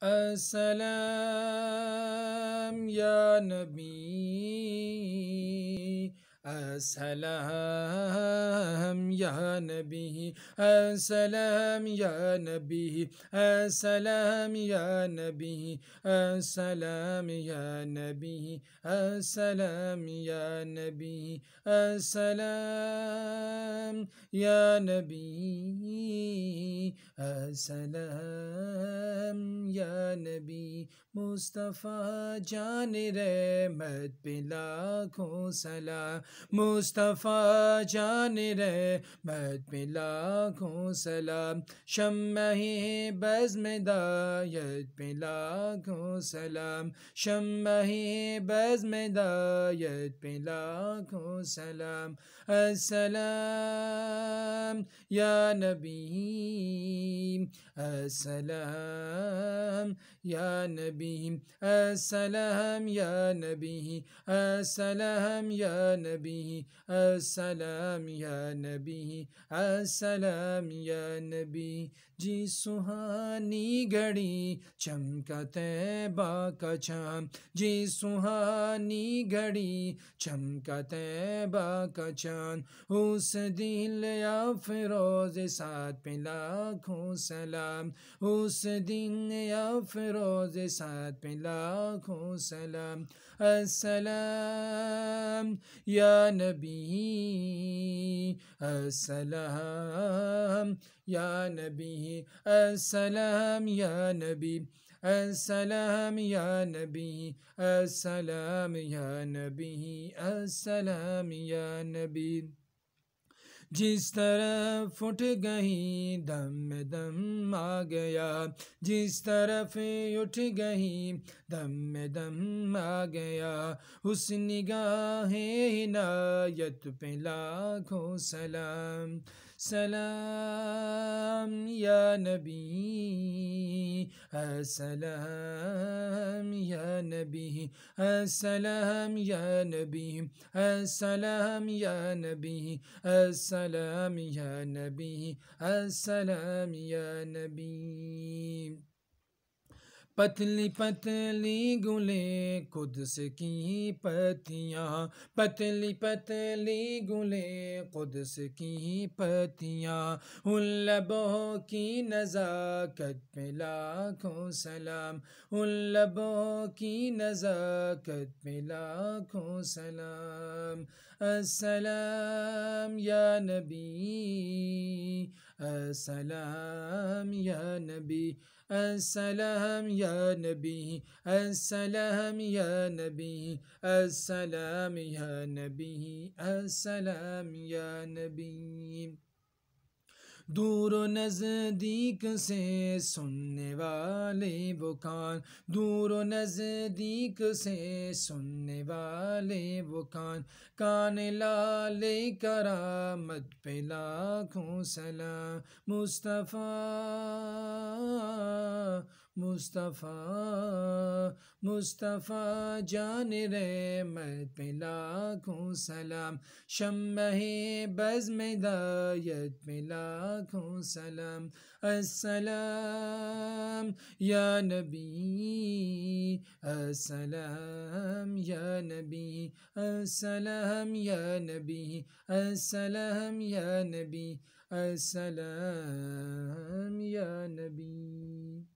السلام یا نبی، السلام یا نبی، السلام یا نبی، السلام یا نبی، السلام یا نبی، السلام یا نبی، السلام یا نبی، السلام یا نبی، مصطفیٰ جان رحمت پہ لاکھوں سلام، مصطفیٰ جان رحمت پہ لاکھوں سلام، شمع بزم ہدایت پہ لاکھوں سلام، شمع بزم ہدایت پہ لاکھوں سلام، السلام یا نبی، السلام یا نبی، السلام یا نبی، السلام یا نبی، السلام یا نبی، السلام یا نبی، جی سہانی گھڑی چمکا طیبہ کا چاند، جی سہانی گھڑی چمکا طیبہ کا چاند، اس دل یا فروز ساتھ پہ لاکھوں سلام، اس دن یا فروز ساتھ پہ لاکھوں سلام، السلام یا نبی، السلام یا نبی، السلام یا نبی، السلام یا نبی، السلام یا نبی، السلام یا نبی، جس طرف اٹھ گئی دم دم آ گیا، جس طرف اٹھ گئی دم دم آ گیا، اس نگاہ عنایت پہ لاکھوں سلام، سلام یا نبی، السلام یا نبی، السلام یا نبی، السلام یا نبی، السلام یا نبی، السلام یا نبی، پتلی پتلی گلیں قدس کی پتیاں، پتلی پتلی گلیں قدس کی پتیاں، ان لبوں کی نزاکت پہ لاکھوں سلام، ان لبوں کی نزاکت پہ لاکھوں سلام، السلام یا نبی، السلام یا نبی، السلام یا نبی، السلام یا نبی، السلام یا نبی، السلام یا نبی، دور و نزدیک سے سننے والے وہ کان، دور و نزدیک سے سننے والے وہ کان، کان لالے کرامت پہ لاکھوں سلام، مصطفیٰ مصطفیٰ مصطفیٰ جان رحمت پہ لاکھوں سلام، شمع بزم ہدایت پہ لاکھوں سلام، السلام یا نبی، السلام یا نبی، السلام یا نبی، السلام یا نبی، السلام یا نبی.